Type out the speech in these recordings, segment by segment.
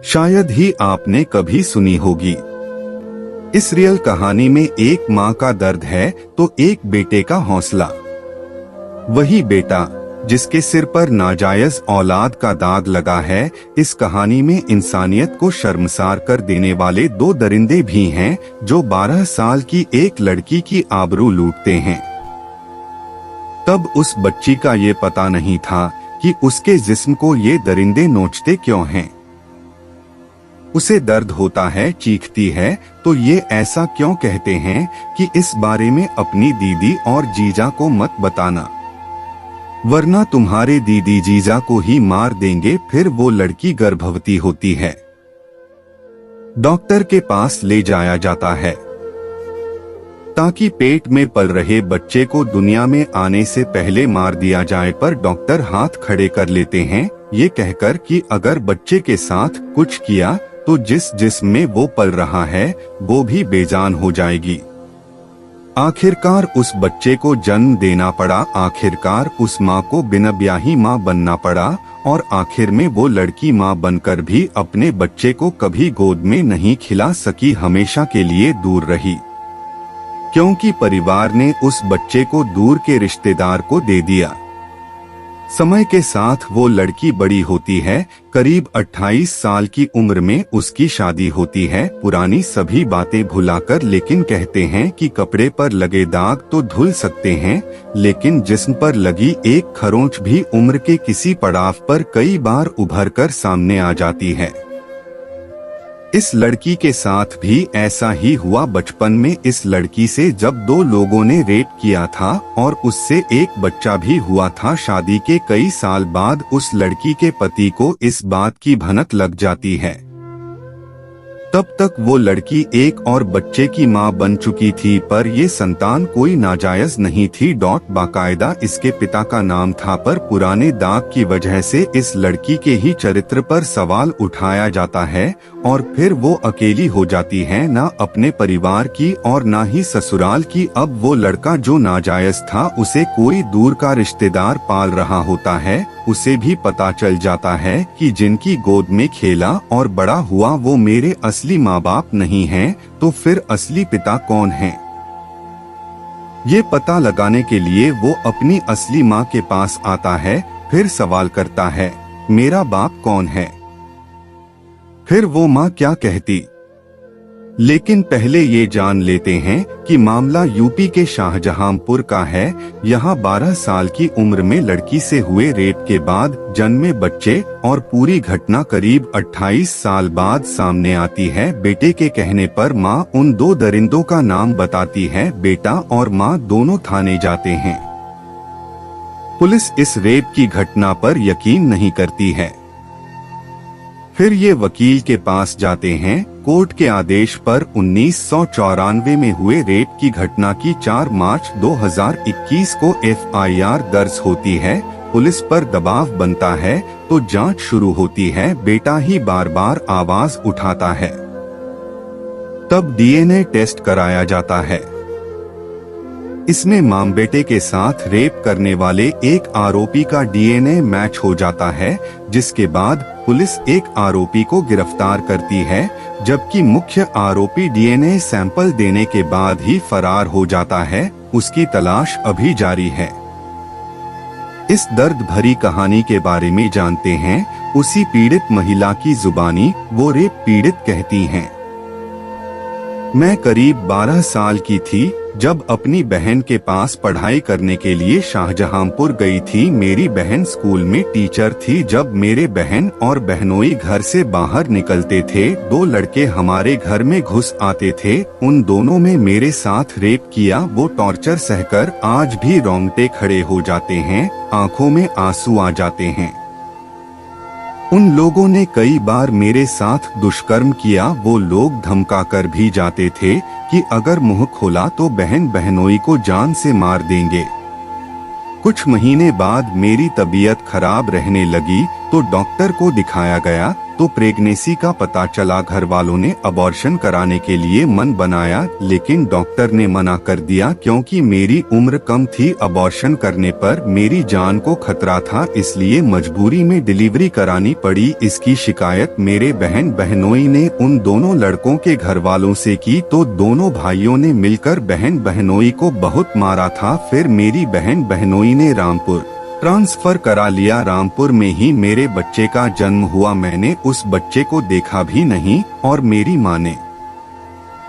शायद ही आपने कभी सुनी होगी। इस रियल कहानी में एक माँ का दर्द है तो एक बेटे का हौसला। वही बेटा जिसके सिर पर नाजायज औलाद का दाग लगा है। इस कहानी में इंसानियत को शर्मसार कर देने वाले दो दरिंदे भी हैं जो 12 साल की एक लड़की की आबरू लूटते हैं। तब उस बच्ची का ये पता नहीं था कि उसके जिस्म को ये दरिंदे नोचते क्यों हैं। उसे दर्द होता है, चीखती है तो ये ऐसा क्यों कहते हैं कि इस बारे में अपनी दीदी और जीजा को मत बताना, वरना तुम्हारे दीदी जीजा को ही मार देंगे। फिर वो लड़की गर्भवती होती है। डॉक्टर के पास ले जाया जाता है ताकि पेट में पल रहे बच्चे को दुनिया में आने से पहले मार दिया जाए, पर डॉक्टर हाथ खड़े कर लेते हैं ये कहकर कि अगर बच्चे के साथ कुछ किया तो जिस जिस्म में वो पल रहा है वो भी बेजान हो जाएगी। आखिरकार उस बच्चे को जन्म देना पड़ा। आखिरकार उस माँ को बिना ब्याही माँ बनना पड़ा और आखिर में वो लड़की माँ बनकर भी अपने बच्चे को कभी गोद में नहीं खिला सकी, हमेशा के लिए दूर रही, क्योंकि परिवार ने उस बच्चे को दूर के रिश्तेदार को दे दिया। समय के साथ वो लड़की बड़ी होती है। करीब 28 साल की उम्र में उसकी शादी होती है। पुरानी सभी बातें भुलाकर, लेकिन कहते हैं कि कपड़े पर लगे दाग तो धुल सकते हैं, लेकिन जिस्म पर लगी एक खरोंच भी उम्र के किसी पड़ाव पर कई बार उभर कर सामने आ जाती है। इस लड़की के साथ भी ऐसा ही हुआ। बचपन में इस लड़की से जब दो लोगों ने रेप किया था और उससे एक बच्चा भी हुआ था। शादी के कई साल बाद उस लड़की के पति को इस बात की भनक लग जाती है। तब तक वो लड़की एक और बच्चे की मां बन चुकी थी, पर ये संतान कोई नाजायज नहीं थी। बाकायदा इसके पिता का नाम था, पर पुराने दाग की वजह से इस लड़की के ही चरित्र पर सवाल उठाया जाता है और फिर वो अकेली हो जाती है, ना अपने परिवार की और ना ही ससुराल की। अब वो लड़का जो नाजायज था उसे कोई दूर का रिश्तेदार पाल रहा होता है। उसे भी पता चल जाता है कि जिनकी गोद में खेला और बड़ा हुआ वो मेरे असली माँ बाप नहीं हैं, तो फिर असली पिता कौन है? ये पता लगाने के लिए वो अपनी असली माँ के पास आता है। फिर सवाल करता है, मेरा बाप कौन है? फिर वो माँ क्या कहती? लेकिन पहले ये जान लेते हैं कि मामला यूपी के शाहजहांपुर का है। यहाँ 12 साल की उम्र में लड़की से हुए रेप के बाद जन्मे बच्चे और पूरी घटना करीब 28 साल बाद सामने आती है। बेटे के कहने पर माँ उन दो दरिंदों का नाम बताती है। बेटा और माँ दोनों थाने जाते हैं। पुलिस इस रेप की घटना पर यकीन नहीं करती है। फिर ये वकील के पास जाते हैं। कोर्ट के आदेश पर 1994 में हुए रेप की घटना की 4 मार्च 2021 को FIR दर्ज होती है। पुलिस पर दबाव बनता है तो जांच शुरू होती है। बेटा ही बार बार आवाज उठाता है। तब DNA टेस्ट कराया जाता है। इसमें मां बेटे के साथ रेप करने वाले एक आरोपी का DNA मैच हो जाता है, जिसके बाद पुलिस एक आरोपी को गिरफ्तार करती है, जबकि मुख्य आरोपी DNA सैंपल देने के बाद ही फरार हो जाता है। उसकी तलाश अभी जारी है। इस दर्द भरी कहानी के बारे में जानते हैं उसी पीड़ित महिला की जुबानी। वो रेप पीड़ित कहती हैं, मैं करीब 12 साल की थी जब अपनी बहन के पास पढ़ाई करने के लिए शाहजहांपुर गई थी। मेरी बहन स्कूल में टीचर थी। जब मेरे बहन और बहनोई घर से बाहर निकलते थे, 2 लड़के हमारे घर में घुस आते थे। उन दोनों में मेरे साथ रेप किया। वो टॉर्चर सहकर आज भी रोंगटे खड़े हो जाते हैं, आंखों में आंसू आ जाते हैं। उन लोगों ने कई बार मेरे साथ दुष्कर्म किया। वो लोग धमका कर भी जाते थे कि अगर मुंह खोला तो बहन बहनोई को जान से मार देंगे। कुछ महीने बाद मेरी तबीयत खराब रहने लगी। तो डॉक्टर को दिखाया गया तो प्रेगनेंसी का पता चला। घर वालों ने अबॉर्शन कराने के लिए मन बनाया, लेकिन डॉक्टर ने मना कर दिया क्योंकि मेरी उम्र कम थी। अबॉर्शन करने पर मेरी जान को खतरा था, इसलिए मजबूरी में डिलीवरी करानी पड़ी। इसकी शिकायत मेरे बहन बहनोई ने उन दोनों लड़कों के घर वालों से की, तो दोनों भाइयों ने मिलकर बहन बहनोई को बहुत मारा था। फिर मेरी बहन बहनोई ने रामपुर ट्रांसफर करा लिया। रामपुर में ही मेरे बच्चे का जन्म हुआ। मैंने उस बच्चे को देखा भी नहीं और मेरी माँ ने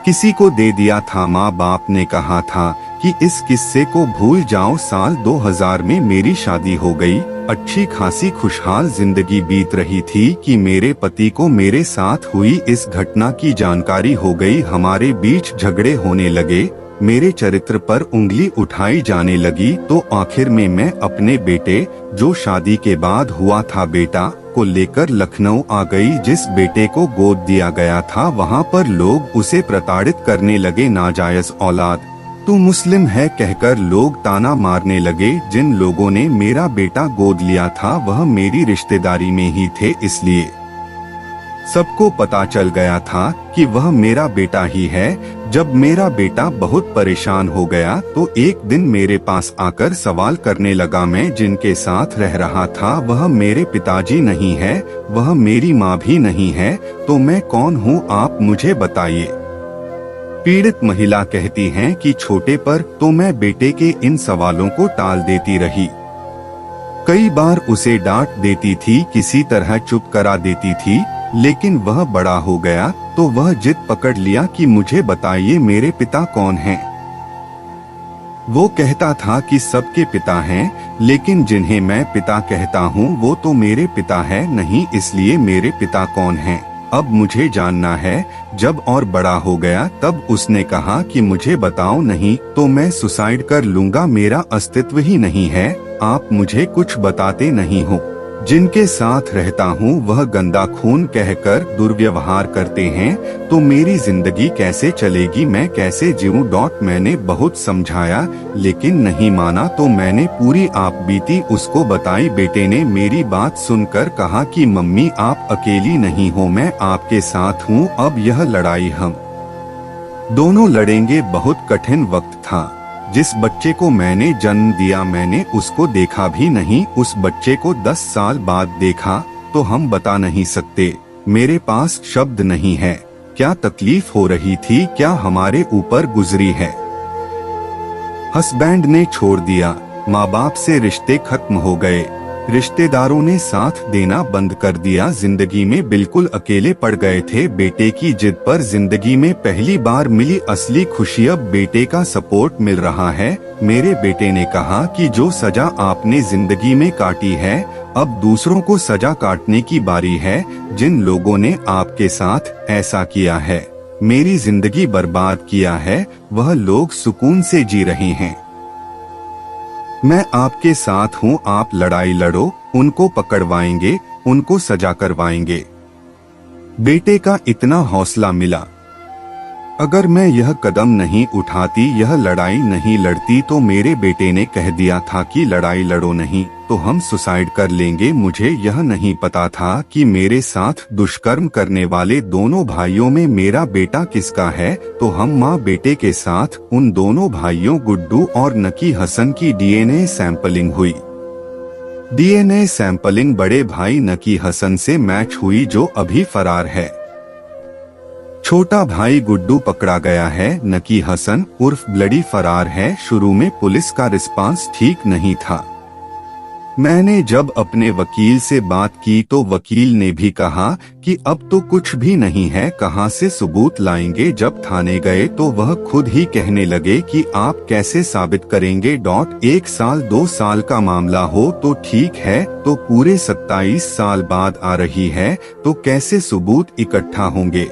किसी को दे दिया था। माँ बाप ने कहा था कि इस किस्से को भूल जाओ। साल 2000 में मेरी शादी हो गई। अच्छी खासी खुशहाल जिंदगी बीत रही थी कि मेरे पति को मेरे साथ हुई इस घटना की जानकारी हो गई। हमारे बीच झगड़े होने लगे, मेरे चरित्र पर उंगली उठाई जाने लगी। तो आखिर में मैं अपने बेटे, जो शादी के बाद हुआ था बेटा, को लेकर लखनऊ आ गई। जिस बेटे को गोद दिया गया था वहाँ पर लोग उसे प्रताड़ित करने लगे। नाजायज औलाद, तू मुस्लिम है कहकर लोग ताना मारने लगे। जिन लोगों ने मेरा बेटा गोद लिया था वह मेरी रिश्तेदारी में ही थे, इसलिए सबको पता चल गया था कि वह मेरा बेटा ही है। जब मेरा बेटा बहुत परेशान हो गया तो एक दिन मेरे पास आकर सवाल करने लगा। मैं जिनके साथ रह रहा था वह मेरे पिताजी नहीं है, वह मेरी माँ भी नहीं है, तो मैं कौन हूँ, आप मुझे बताइए। पीड़ित महिला कहती हैं कि छोटे पर तो मैं बेटे के इन सवालों को टाल देती रही। कई बार उसे डांट देती थी, किसी तरह चुप करा देती थी, लेकिन वह बड़ा हो गया तो वह जिद पकड़ लिया कि मुझे बताइए मेरे पिता कौन हैं। वो कहता था कि सबके पिता हैं, लेकिन जिन्हें मैं पिता कहता हूँ वो तो मेरे पिता है नहीं, इसलिए मेरे पिता कौन हैं अब मुझे जानना है। जब और बड़ा हो गया तब उसने कहा कि मुझे बताओ, नहीं तो मैं सुसाइड कर लूंगा, मेरा अस्तित्व ही नहीं है, आप मुझे कुछ बताते नहीं हो। जिनके साथ रहता हूँ वह गंदा खून कहकर दुर्व्यवहार करते हैं, तो मेरी जिंदगी कैसे चलेगी, मैं कैसे जीऊँ। मैंने बहुत समझाया लेकिन नहीं माना, तो मैंने पूरी आप बीती उसको बताई। बेटे ने मेरी बात सुनकर कहा कि मम्मी आप अकेली नहीं हो, मैं आपके साथ हूँ। अब यह लड़ाई हम दोनों लड़ेंगे। बहुत कठिन वक्त था। जिस बच्चे को मैंने जन्म दिया मैंने उसको देखा भी नहीं, उस बच्चे को 10 साल बाद देखा तो हम बता नहीं सकते। मेरे पास शब्द नहीं है। क्या तकलीफ हो रही थी, क्या हमारे ऊपर गुजरी है। हस्बैंड ने छोड़ दिया, माँ बाप से रिश्ते खत्म हो गए, रिश्तेदारों ने साथ देना बंद कर दिया, जिंदगी में बिल्कुल अकेले पड़ गए थे। बेटे की जिद पर जिंदगी में पहली बार मिली असली खुशी। अब बेटे का सपोर्ट मिल रहा है। मेरे बेटे ने कहा कि जो सजा आपने जिंदगी में काटी है अब दूसरों को सजा काटने की बारी है। जिन लोगों ने आपके साथ ऐसा किया है, मेरी जिंदगी बर्बाद किया है, वह लोग सुकून से जी रहे हैं। मैं आपके साथ हूँ, आप लड़ाई लड़ो, उनको पकड़वाएंगे, उनको सजा करवाएंगे। बेटे का इतना हौसला मिला। अगर मैं यह कदम नहीं उठाती, यह लड़ाई नहीं लड़ती, तो मेरे बेटे ने कह दिया था कि लड़ाई लड़ो नहीं तो हम सुसाइड कर लेंगे। मुझे यह नहीं पता था कि मेरे साथ दुष्कर्म करने वाले दोनों भाइयों में मेरा बेटा किसका है। तो हम माँ बेटे के साथ उन दोनों भाइयों गुड्डू और नकी हसन की डीएनए सैंपलिंग हुई। डीएनए सैंपलिंग बड़े भाई नकी हसन से मैच हुई, जो अभी फरार है। छोटा भाई गुड्डू पकड़ा गया है, नकी हसन उर्फ ब्लडी फरार है। शुरू में पुलिस का रिस्पांस ठीक नहीं था। मैंने जब अपने वकील से बात की तो वकील ने भी कहा कि अब तो कुछ भी नहीं है, कहां से सबूत लाएंगे। जब थाने गए तो वह खुद ही कहने लगे कि आप कैसे साबित करेंगे। 1 साल 2 साल का मामला हो तो ठीक है, तो पूरे 27 साल बाद आ रही है तो कैसे सबूत इकट्ठा होंगे।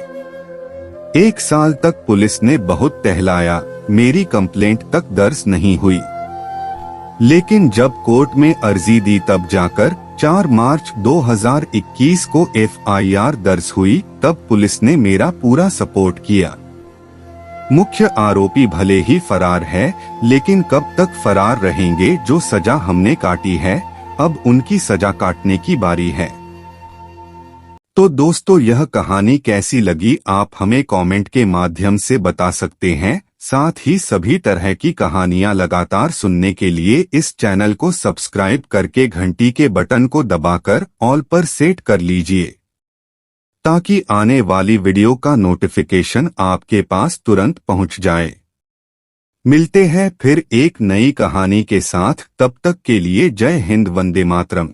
1 साल तक पुलिस ने बहुत टहलाया, मेरी कंप्लेंट तक दर्ज नहीं हुई। लेकिन जब कोर्ट में अर्जी दी तब जाकर 4 मार्च 2021 को FIR दर्ज हुई। तब पुलिस ने मेरा पूरा सपोर्ट किया। मुख्य आरोपी भले ही फरार है, लेकिन कब तक फरार रहेंगे। जो सजा हमने काटी है अब उनकी सजा काटने की बारी है। तो दोस्तों, यह कहानी कैसी लगी आप हमें कमेंट के माध्यम से बता सकते हैं। साथ ही सभी तरह की कहानियां लगातार सुनने के लिए इस चैनल को सब्सक्राइब करके घंटी के बटन को दबाकर ऑल पर सेट कर लीजिए, ताकि आने वाली वीडियो का नोटिफिकेशन आपके पास तुरंत पहुंच जाए। मिलते हैं फिर एक नई कहानी के साथ, तब तक के लिए जय हिंद, वंदे मातरम।